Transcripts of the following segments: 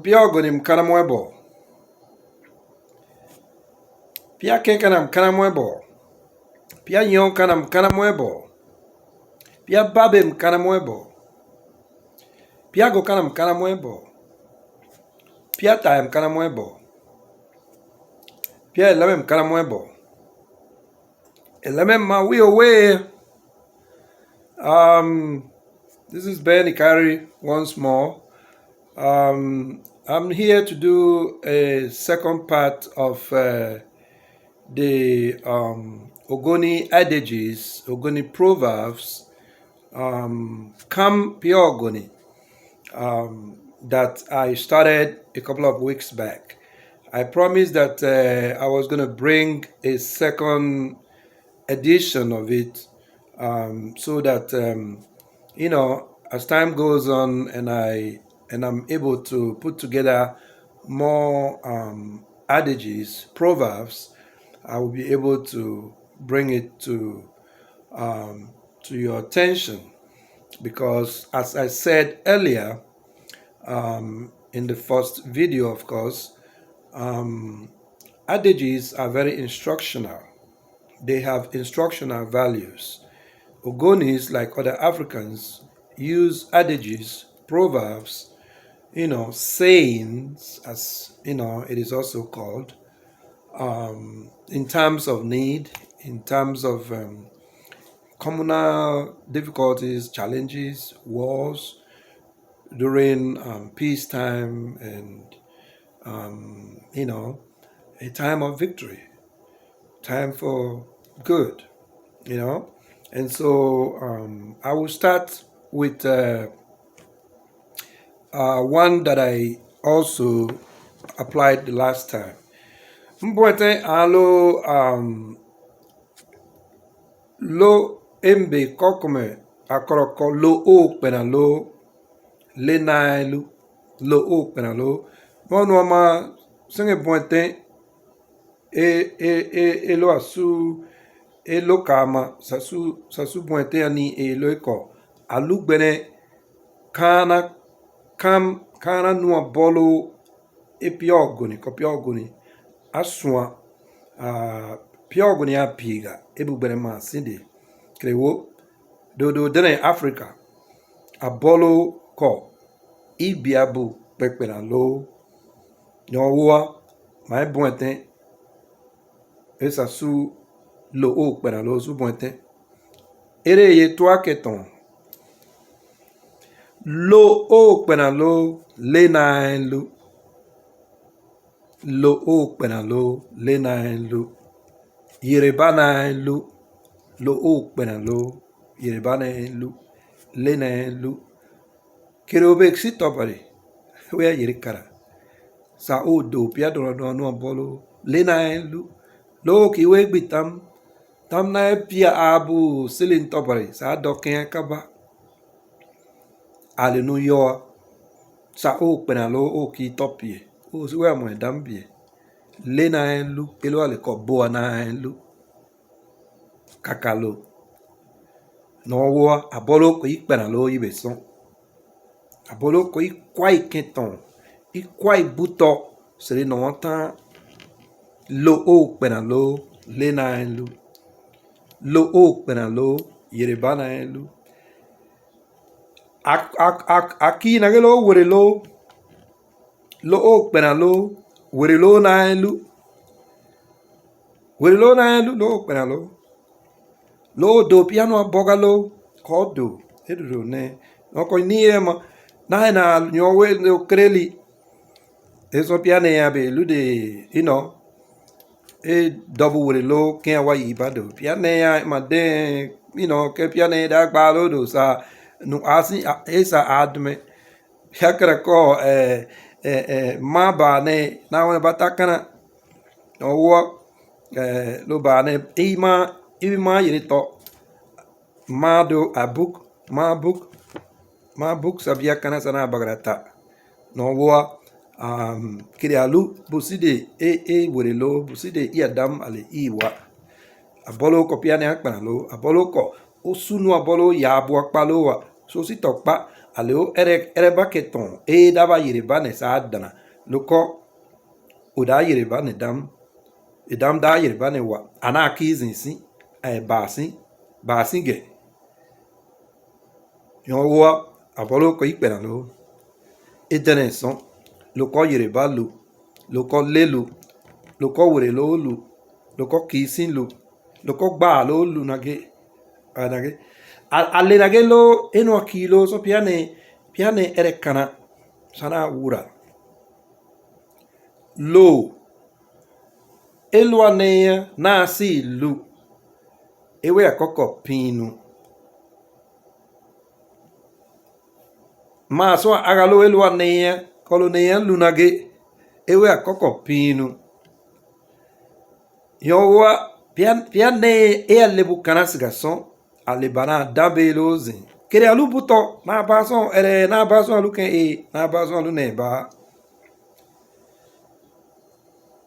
Pia Ogoni mkanamwebo. Pia kenkanam mkanamwebo. Pia nyonkanam mkanamwebo. Pia babe mkanamwebo. Pia gokanam mkanamwebo. Pia tae mkanamwebo. Pia eleme mkanamwebo. Eleme mawi away. This is Ben Ikari once more. I'm here to do a second part of the Ogoni Adages, Ogoni Proverbs, Come Pure Ogoni, that I started a couple of weeks back. I promised that I was going to bring a second edition of it so that, as time goes on and I'm able to put together more adages, proverbs, I will be able to bring it to your attention, because as I said earlier in the first video, of course, adages are very instructional. They have instructional values. Ogonis, like other Africans, use adages, proverbs, sayings, as it is also called, in terms of need, in terms of communal difficulties, challenges, wars, during peacetime, and a time of victory, time for good, and so I will start with one that I also applied the last time. Mbwete alo lo embe kokome akoroko lo o pena lo le nailu lo o pena lo mono ma senge bwete e lo asu e lo kama sasu bwete ani e lo eko alugbene kana nua bolo e piogoni ko piogoni asua piogoni a piga e bugbene ma sindi krewo do dene Africa a bolo ko ibiabu pekpena lo nyowa mai bwete esa su lo o pena lo su bwete ere ye toi keton lo o pena lo le na lu lo o pena lo le na lu yereba na lu lo o pena lo yereba na lu le na lu kerobe xitopari we yere kara sa o do pia do no bolo le na lu lo ki we gbitam tam na pia abu silin topari sa do ken kaba Hallelujah. Sa o pena lo o ki topie. O si we mo dambie. Le na lu elo ale ko bo na lu. Kakalo. No wo abolo ko ipena lo ibe son. Abolo ko ikwai keton. Ikwai buto sere no tan lo o pena lo le na lu. Lo o pena lo yereba na lu. Aki na lo were lo o pena lo were lo na lu lo pena lo do piano aboga lo kodo edo ne no ko ni ema na nyowe no kreli eso piano ya be lu de e double were lo ken wa ibado piano ya ma de ke piano da gba lo do sa no asi esa adme yakra ko ma ba ne na wona batakana no wo lo ba ne ima yiri to ma do a book sabia kana sana bagrata no wo kiri alu buside e were lo buside i adam ale iwa abolo ko piane akpana lo abolo ko osunu abolo ya abu akpalo wa so si tokpa aleo ereba keton e daba Yereba ne sa dana loko oda Yereba ne dam edam da Yereba ne wa ana akizinsi baasi ge yon abolo ko ikpera lo edene son loko Yereba lu loko lelu loko were lo lu loko kisin lu loko gba lo lu nage anage ale nage lo eno akilo so piane erekana sana wura lo elu aneya na si lu ewe akoko pinu ma so agalo elu aneya koloneya lu nage ewe akoko pinu yowa piane e alebu kanas gason alebana dabelo zin kere alu buto na bason alu ken na bason alu ne ba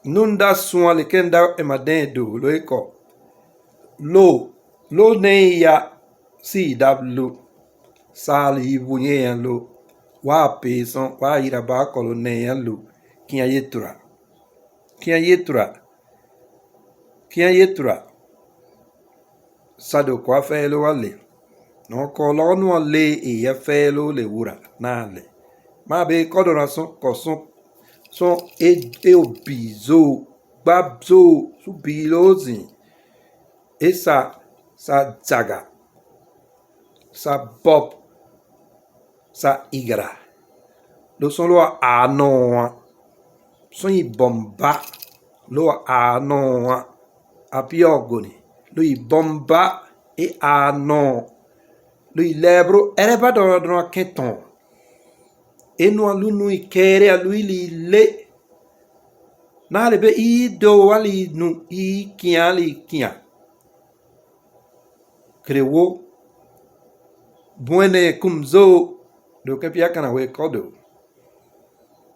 nunda suan le kenda emaden do lo eko lo ne ya si dablu sali bunye yan lo wa peson wa ira ba kolo ne yan lo kian yetura sado kwa fe lo wale no ko lo nu le e ye fe lo le wura na le ma be kodora son e obizo babzo su bilozin esa sa zaga sa bob sa igra lo son lo ano son i bomba lo ano api ogoni lo i bomba e ano lo i lebro ereba do keton enu alu nu ikere alu ili le na lebe i do wali nu i kia krewo buene kumzo do ke pia kana we kodo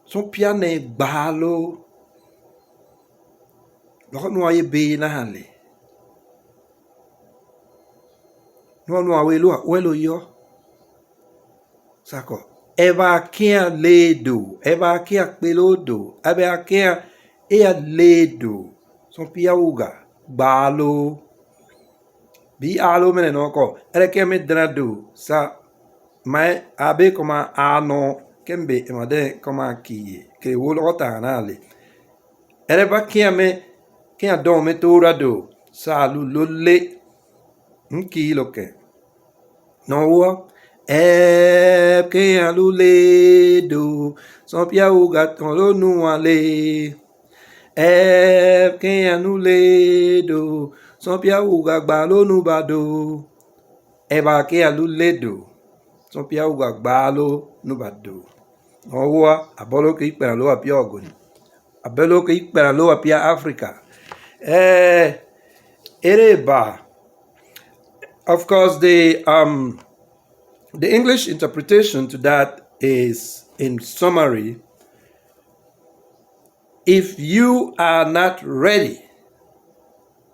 son pia ne gbalo lo nu aye be na hale no awe lo welo yo sako eba kia ledo eba kia pelodo eba kia ea ledo son pia uga gbalo bi alo mene no ko ereke me drado sa mai abe koma ano kembe emade koma kiye ke wolo tanale ereba kia don me torado sa lu lolle nki loke no wo que aluledo son pia uga ton lo nu ale que aluledo son pia uga gba lo nu bado ba que aluledo son pia uga gba lo nu bado no wo abolo ke ipera lo apia ogoni abelo ke ipera lo apia Africa ereba. Of course, the English interpretation to that is, in summary, if you are not ready,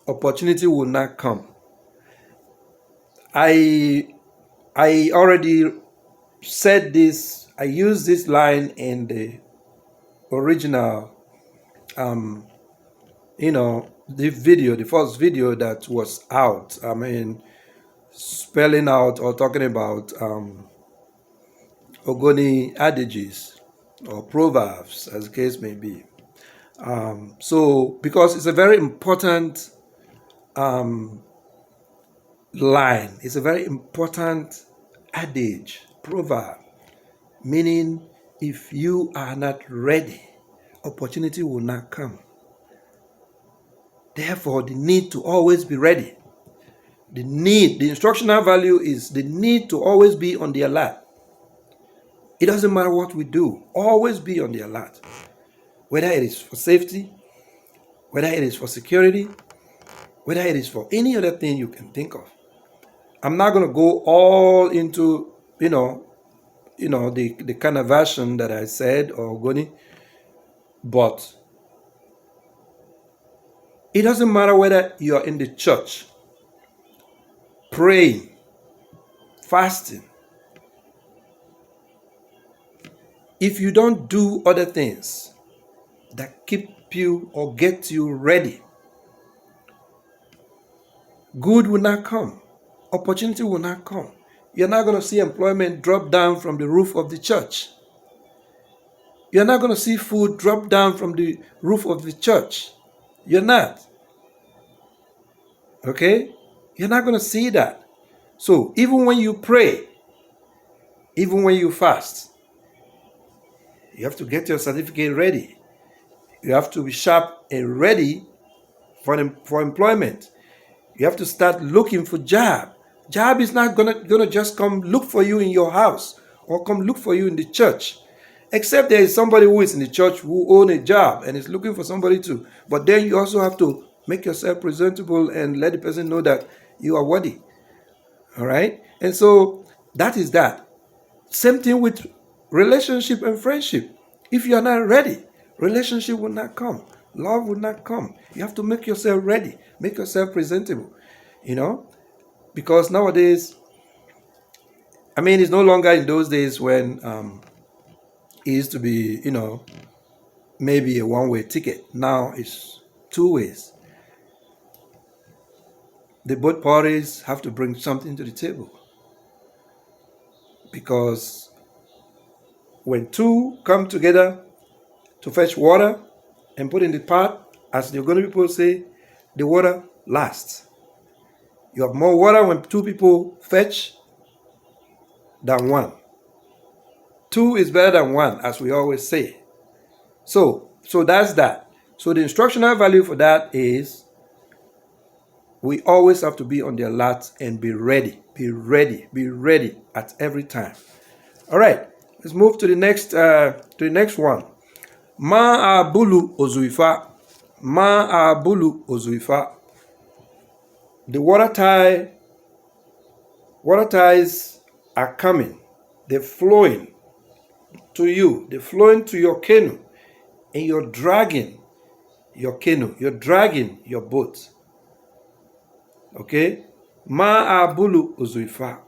opportunity will not come. I already said this. I used this line in the original, the first video that was out. I mean, spelling out or talking about Ogoni Adages or Proverbs, as the case may be. So, because it's a very important line, it's a very important adage, proverb, meaning if you are not ready, opportunity will not come. Therefore, the need to always be ready. The instructional value is the need to always be on the alert. It doesn't matter what we do, always be on the alert. Whether it is for safety, whether it is for security, whether it is for any other thing you can think of. I'm not going to go all into, the kind of version that I said, or Ogoni, but it doesn't matter whether you are in the church, praying, fasting, if you don't do other things that keep you or get you ready, good will not come. Opportunity will not come. You're not going to see employment drop down from the roof of the church. You're not going to see food drop down from the roof of the church. You're not. Okay? You're not going to see that. So even when you pray, even when you fast, you have to get your certificate ready. You have to be sharp and ready for employment. You have to start looking for job. Job is not gonna just come look for you in your house or come look for you in the church. Except there is somebody who is in the church who owns a job and is looking for somebody to. But then you also have to make yourself presentable and let the person know that you are worthy. All right? And so that is that. Same thing with relationship and friendship. If you are not ready, relationship will not come. Love will not come. You have to make yourself ready. Make yourself presentable. Because nowadays, it's no longer in those days when it used to be, maybe a one-way ticket. Now it's two ways. Both parties have to bring something to the table. Because when two come together to fetch water and put in the pot, as the Ogoni people say, the water lasts. You have more water when two people fetch than one. Two is better than one, as we always say. So that's that. So the instructional value for that is we always have to be on the alert and be ready. Be ready. Be ready at every time. All right. Let's move to the next one. Ma abulu ozuifa. Ma abulu ozuifa. The water ties are coming. They're flowing to you. They're flowing to your canoe. And you're dragging your canoe. You're dragging your boat. Okay? Ma abulu ozuifa.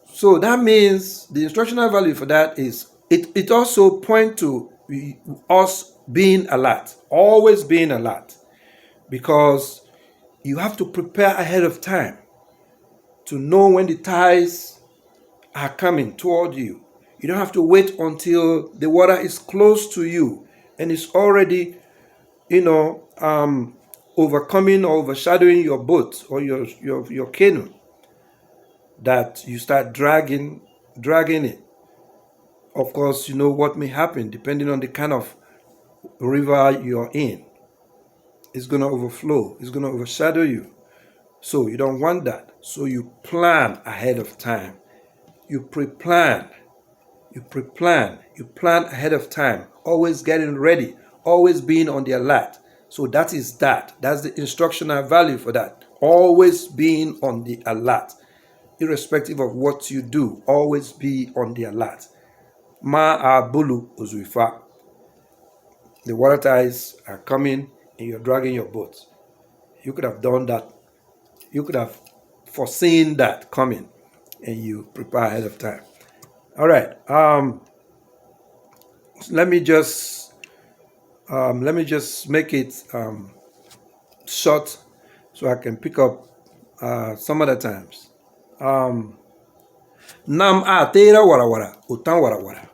So that means the instructional value for that is it also points to us being alert. Always being alert. Because you have to prepare ahead of time to know when the tides are coming toward you. You don't have to wait until the water is close to you and it's already, overcoming or overshadowing your boat or your canoe, that you start dragging it. Of course, you know what may happen depending on the kind of river you're in. It's going to overflow. It's going to overshadow you. So you don't want that. So you plan ahead of time. You pre-plan. You plan ahead of time. Always getting ready. Always being on the alert. So that is that. That's the instructional value for that. Always being on the alert. Irrespective of what you do, always be on the alert. Ma abulu ozuifa. The water tides are coming and you're dragging your boat. You could have done that. You could have foreseen that coming and you prepare ahead of time. All right. Let me just make it short so I can pick up some other times. Nam a tera wara wara, utan wara wara.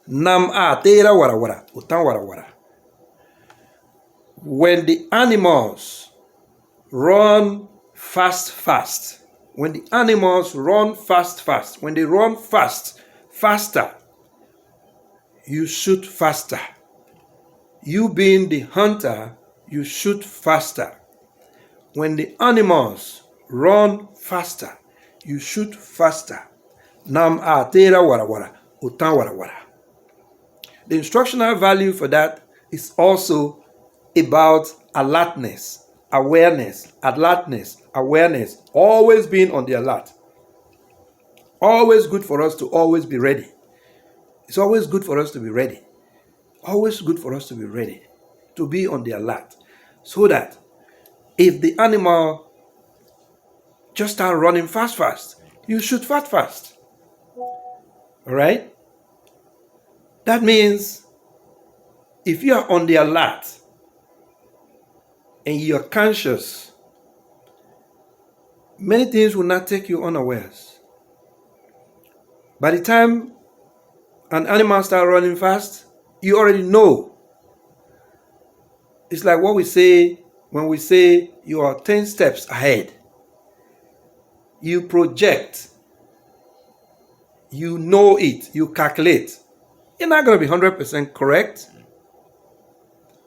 Nam a tera wara wara, utan wara wara. When the animals run fast, when the animals run fast, when they run faster, you shoot faster. You being the hunter, you shoot faster. When the animals run faster, you shoot faster. Nam a tera wara wara, utan wara wara. The instructional value for that is also about alertness, awareness, always being on the alert. Always good for us to always be ready. It's always good for us to be ready. Always good for us to be ready, to be on the alert, so that if the animal just start running fast, you shoot fast. All right? That means if you are on the alert and you're conscious, many things will not take you unawares. By the time an animal starts running fast, you already know. It's like what we say when we say you are 10 steps ahead. You project, you know it, you calculate. You're not going to be 100% correct.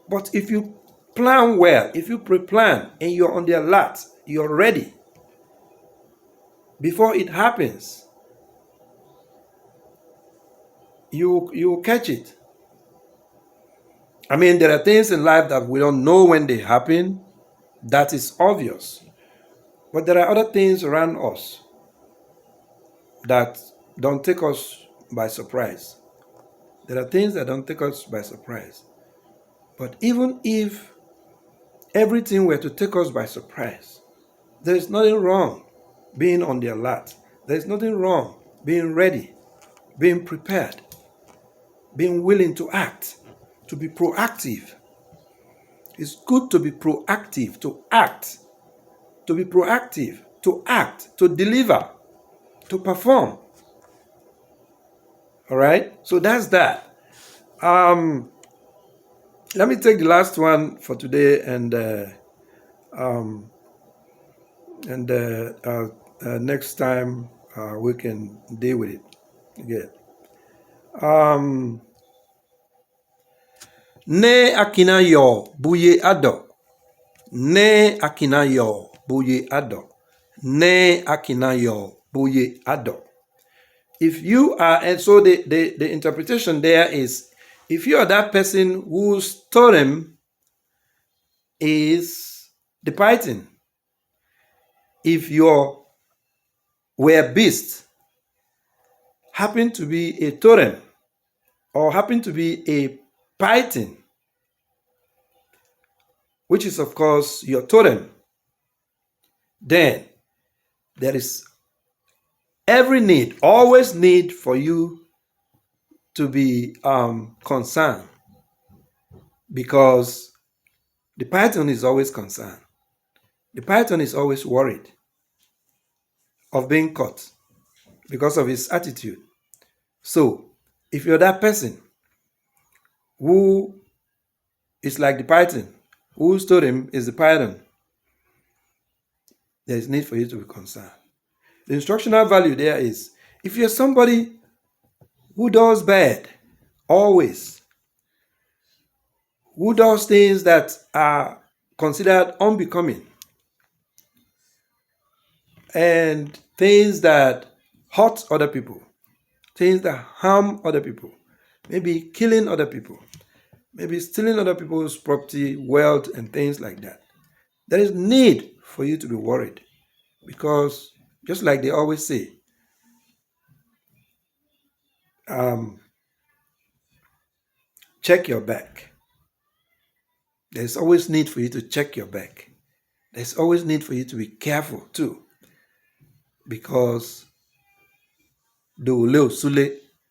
But if you plan well, if you pre-plan and you're on the alert, you're ready before it happens, you catch it. I mean, there are things in life that we don't know when they happen. That is obvious. But there are other things around us that don't take us by surprise. There are things that don't take us by surprise. But even if everything were to take us by surprise, there is nothing wrong being on the alert. There is nothing wrong being ready, being prepared, being willing to act, to be proactive. It's good to be proactive, to act, to be proactive, to act, to deliver, to perform. All right? So that's that. Let me take the last one for today, and next time we can deal with it again. Ne akinayo buye ado. Ne akinayo buye ado. Ne akinayo buye ado. If you are, and so the interpretation there is, if you are that person whose totem is the python, if your were beast happen to be a totem or happen to be a python, which is of course your totem, then there is every need, always need for you to be concerned, because the python is always concerned. The python is always worried of being caught because of his attitude. So if you're that person who is like the python, whose totem is the python, there is need for you to be concerned. The instructional value there is, if you're somebody who does bad always, who does things that are considered unbecoming, and things that hurt other people, things that harm other people, maybe killing other people, maybe stealing other people's property, wealth, and things like that, there is need for you to be worried, because just like they always say, check your back. There's always need for you to check your back. There's always need for you to be careful too, because Doole Sule